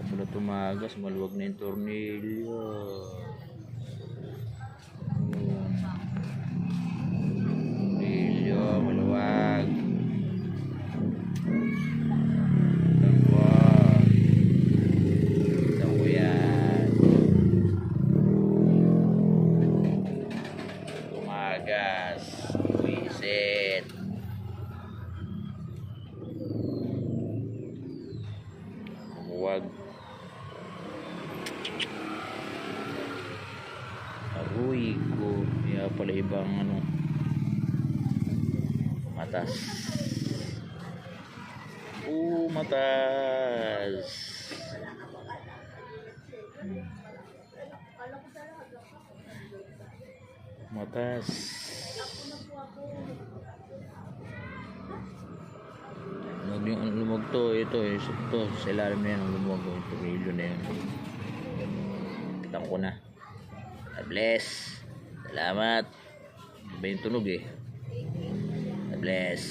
Pala tumagas, maluwag na yung tornilyo. Tornilyo, maluwag. Tambor. Ito ko yan. Tumagas. Wisit. Huwag. Aruy ko. Kaya pala ibang ano. Matas. Matas. Matas. Yung lumog to, ito sa ilalim na yan ang lumog, yung tornilyo na yan. Kitang ko na. God bless. Salamat. Iba yung tunog eh. God bless.